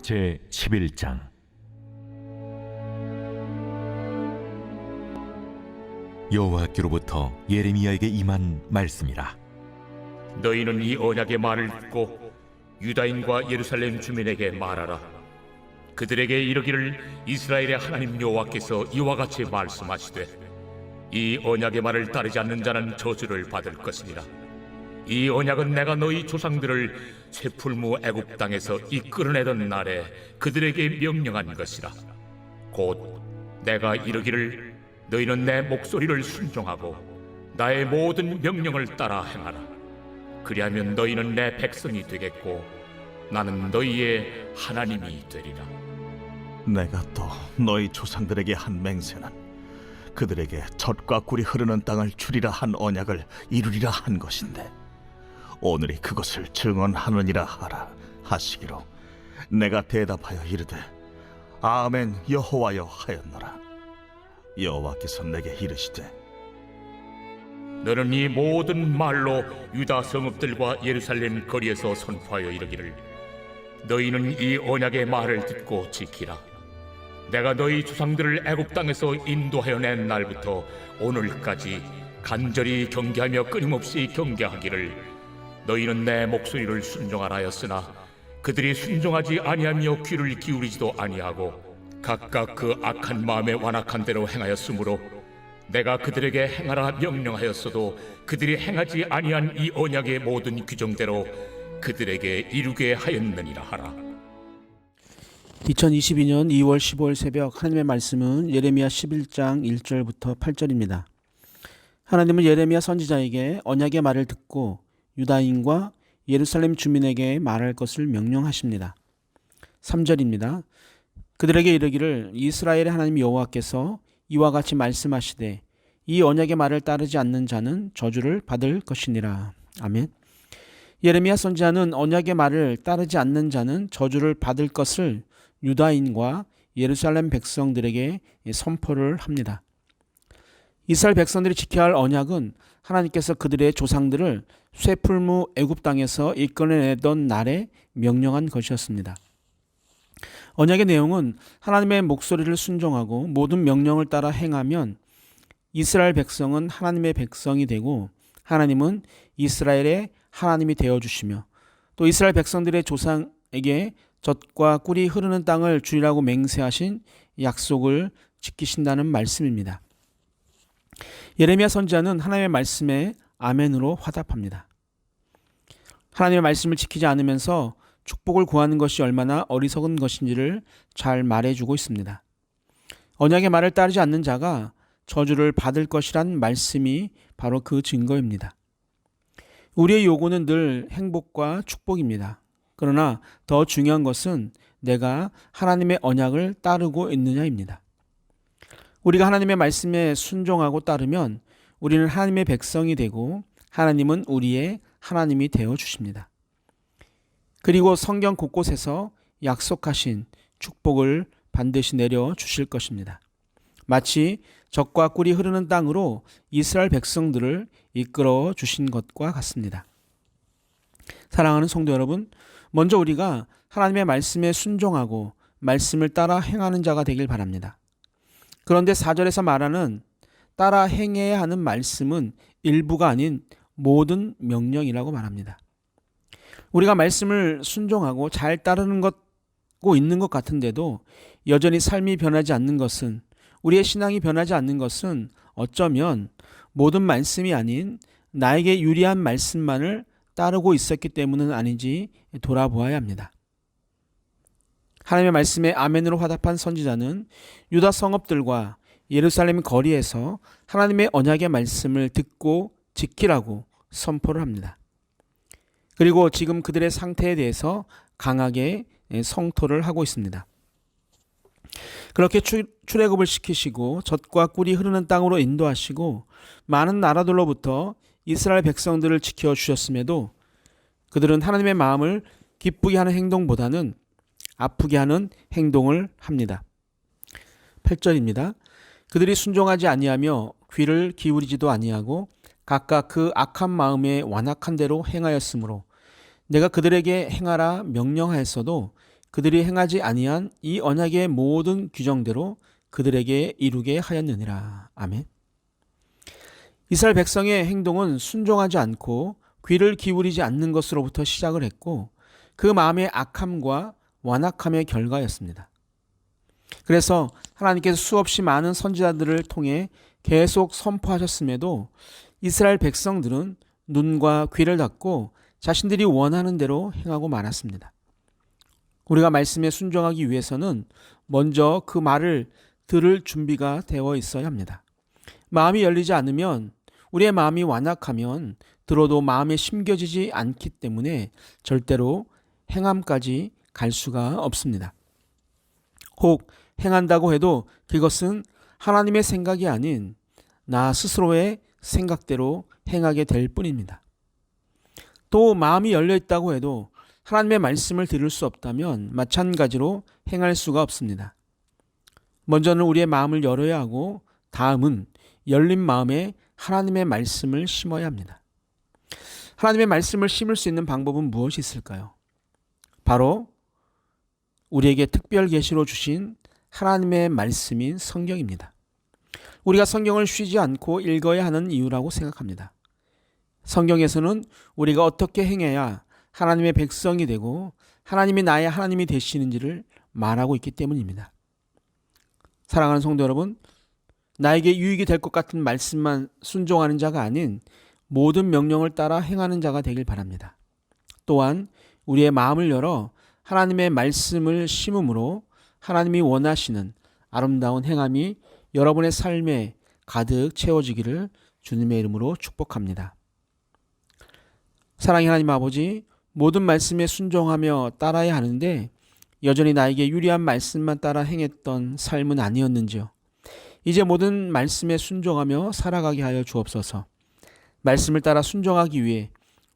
제 11장. 여호와께로부터 예레미야에게 임한 말씀이라. 너희는 이 언약의 말을 듣고 유다인과 예루살렘 주민에게 말하라. 그들에게 이르기를 이스라엘의 하나님 여호와께서 이와 같이 말씀하시되 이 언약의 말을 따르지 않는 자는 저주를 받을 것이니라. 이 언약은 내가 너희 조상들을 쇠풀무 애굽 땅에서 이끌어내던 날에 그들에게 명령한 것이라. 곧 내가 이르기를 너희는 내 목소리를 순종하고 나의 모든 명령을 따라 행하라. 그리하면 너희는 내 백성이 되겠고 나는 너희의 하나님이 되리라. 내가 또 너희 조상들에게 한 맹세는 그들에게 젖과 꿀이 흐르는 땅을 주리라 한 언약을 이루리라 한 것인데 오늘이 그것을 증언하느니라 하라 하시기로 내가 대답하여 이르되 아멘 여호와여 하였노라. 여호와께서 내게 이르시되 너는 이 모든 말로 유다 성읍들과 예루살렘 거리에서 선포하여 이르기를 너희는 이 언약의 말을 듣고 지키라. 내가 너희 조상들을 애굽 땅에서 인도하여 낸 날부터 오늘까지 간절히 경계하며 끊임없이 경계하기를 너희는 내 목소리를 순종하라 하였으나 그들이 순종하지 아니하며 귀를 기울이지도 아니하고 각각 그 악한 마음에 완악한 대로 행하였으므로 내가 그들에게 행하라 명령하였어도 그들이 행하지 아니한 이 언약의 모든 규정대로 그들에게 이루게 하였느니라 하라. 2022년 2월 15일 새벽 하나님의 말씀은 예레미야 11장 1절부터 8절입니다. 하나님은 예레미야 선지자에게 언약의 말을 듣고 유다인과 예루살렘 주민에게 말할 것을 명령하십니다. 3절입니다. 그들에게 이르기를 이스라엘의 하나님 여호와께서 이와 같이 말씀하시되 이 언약의 말을 따르지 않는 자는 저주를 받을 것이니라. 아멘. 예레미야 선지자는 언약의 말을 따르지 않는 자는 저주를 받을 것을 유다인과 예루살렘 백성들에게 선포를 합니다. 이스라엘 백성들이 지켜야 할 언약은 하나님께서 그들의 조상들을 쇠풀무 애굽 땅에서 이끌어내던 날에 명령한 것이었습니다. 언약의 내용은 하나님의 목소리를 순종하고 모든 명령을 따라 행하면 이스라엘 백성은 하나님의 백성이 되고 하나님은 이스라엘의 하나님이 되어주시며 또 이스라엘 백성들의 조상에게 젖과 꿀이 흐르는 땅을 주리라고 맹세하신 약속을 지키신다는 말씀입니다. 예레미야 선지자는 하나님의 말씀에 아멘으로 화답합니다. 하나님의 말씀을 지키지 않으면서 축복을 구하는 것이 얼마나 어리석은 것인지를 잘 말해주고 있습니다. 언약의 말을 따르지 않는 자가 저주를 받을 것이란 말씀이 바로 그 증거입니다. 우리의 요구는 늘 행복과 축복입니다. 그러나 더 중요한 것은 내가 하나님의 언약을 따르고 있느냐입니다. 우리가 하나님의 말씀에 순종하고 따르면 우리는 하나님의 백성이 되고 하나님은 우리의 하나님이 되어 주십니다. 그리고 성경 곳곳에서 약속하신 축복을 반드시 내려 주실 것입니다. 마치 젖과 꿀이 흐르는 땅으로 이스라엘 백성들을 이끌어 주신 것과 같습니다. 사랑하는 성도 여러분, 먼저 우리가 하나님의 말씀에 순종하고 말씀을 따라 행하는 자가 되길 바랍니다. 그런데 4절에서 말하는 따라 행해야 하는 말씀은 일부가 아닌 모든 명령이라고 말합니다. 우리가 말씀을 순종하고 잘 따르는 것고 있는 것 같은데도 여전히 삶이 변하지 않는 것은, 우리의 신앙이 변하지 않는 것은 어쩌면 모든 말씀이 아닌 나에게 유리한 말씀만을 따르고 있었기 때문은 아닌지 돌아보아야 합니다. 하나님의 말씀에 아멘으로 화답한 선지자는 유다 성읍들과 예루살렘 거리에서 하나님의 언약의 말씀을 듣고 지키라고 선포를 합니다. 그리고 지금 그들의 상태에 대해서 강하게 성토를 하고 있습니다. 그렇게 출애굽을 시키시고 젖과 꿀이 흐르는 땅으로 인도하시고 많은 나라들로부터 이스라엘 백성들을 지켜주셨음에도 그들은 하나님의 마음을 기쁘게 하는 행동보다는 아프게 하는 행동을 합니다. 8절입니다. 그들이 순종하지 아니하며 귀를 기울이지도 아니하고 각각 그 악한 마음에 완악한 대로 행하였으므로 내가 그들에게 행하라 명령하였어도 그들이 행하지 아니한 이 언약의 모든 규정대로 그들에게 이루게 하였느니라. 아멘. 이스라엘 백성의 행동은 순종하지 않고 귀를 기울이지 않는 것으로부터 시작을 했고 그 마음의 악함과 완악함의 결과였습니다. 그래서 하나님께서 수없이 많은 선지자들을 통해 계속 선포하셨음에도 이스라엘 백성들은 눈과 귀를 닫고 자신들이 원하는 대로 행하고 말았습니다. 우리가 말씀에 순종하기 위해서는 먼저 그 말을 들을 준비가 되어 있어야 합니다. 마음이 열리지 않으면, 우리의 마음이 완악하면 들어도 마음에 심겨지지 않기 때문에 절대로 행함까지 갈 수가 없습니다. 혹 행한다고 해도 그것은 하나님의 생각이 아닌 나 스스로의 생각대로 행하게 될 뿐입니다. 또 마음이 열려 있다고 해도 하나님의 말씀을 들을 수 없다면 마찬가지로 행할 수가 없습니다. 먼저는 우리의 마음을 열어야 하고 다음은 열린 마음에 하나님의 말씀을 심어야 합니다. 하나님의 말씀을 심을 수 있는 방법은 무엇이 있을까요? 바로 우리에게 특별 계시로 주신 하나님의 말씀인 성경입니다. 우리가 성경을 쉬지 않고 읽어야 하는 이유라고 생각합니다. 성경에서는 우리가 어떻게 행해야 하나님의 백성이 되고 하나님이 나의 하나님이 되시는지를 말하고 있기 때문입니다. 사랑하는 성도 여러분, 나에게 유익이 될 것 같은 말씀만 순종하는 자가 아닌 모든 명령을 따라 행하는 자가 되길 바랍니다. 또한 우리의 마음을 열어 하나님의 말씀을 심음으로 하나님이 원하시는 아름다운 행함이 여러분의 삶에 가득 채워지기를 주님의 이름으로 축복합니다. 사랑의 하나님 아버지, 모든 말씀에 순종하며 따라야 하는데 여전히 나에게 유리한 말씀만 따라 행했던 삶은 아니었는지요. 이제 모든 말씀에 순종하며 살아가게 하여 주옵소서. 말씀을 따라 순종하기 위해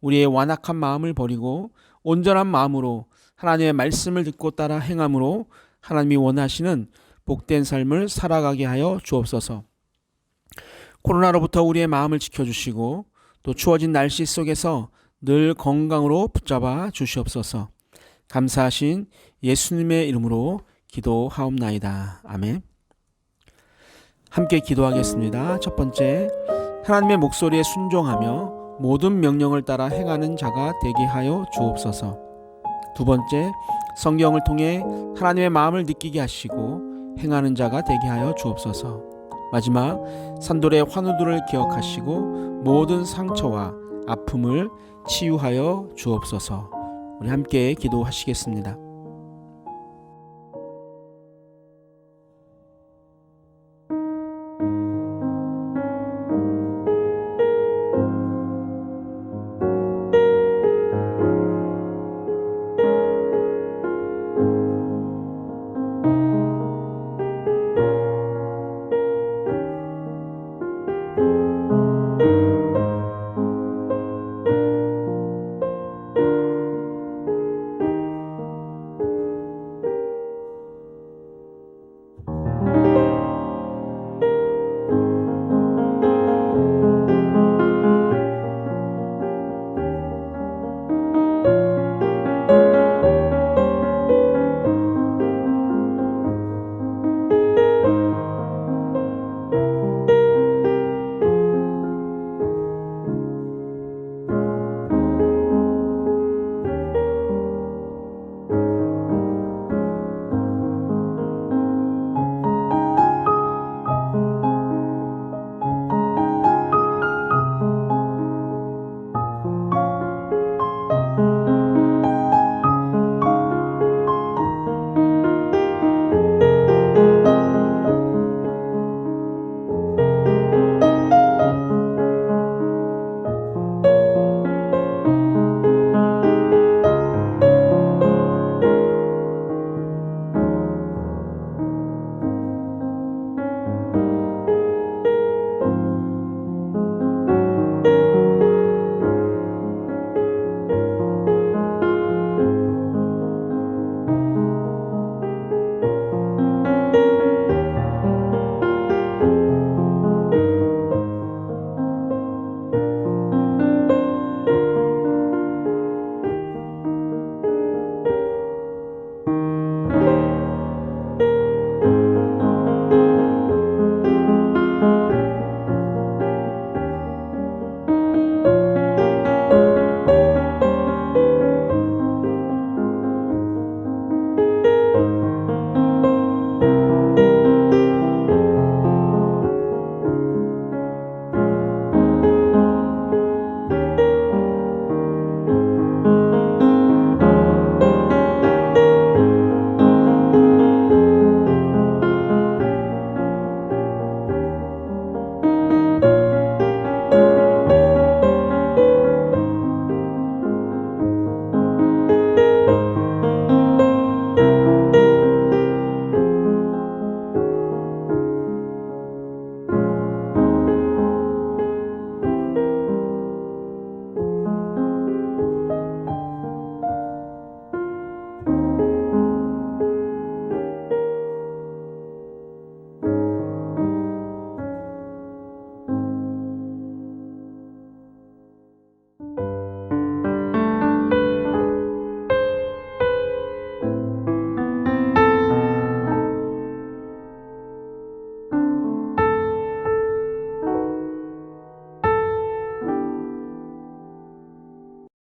우리의 완악한 마음을 버리고 온전한 마음으로 하나님의 말씀을 듣고 따라 행함으로 하나님이 원하시는 복된 삶을 살아가게 하여 주옵소서. 코로나로부터 우리의 마음을 지켜주시고 또 추워진 날씨 속에서 늘 건강으로 붙잡아 주시옵소서. 감사하신 예수님의 이름으로 기도하옵나이다. 아멘. 함께 기도하겠습니다. 첫 번째, 하나님의 목소리에 순종하며 모든 명령을 따라 행하는 자가 되게 하여 주옵소서. 두 번째, 성경을 통해 하나님의 마음을 느끼게 하시고 행하는 자가 되게 하여 주옵소서. 마지막, 산돌의 환우들을 기억하시고 모든 상처와 아픔을 치유하여 주옵소서. 우리 함께 기도하시겠습니다.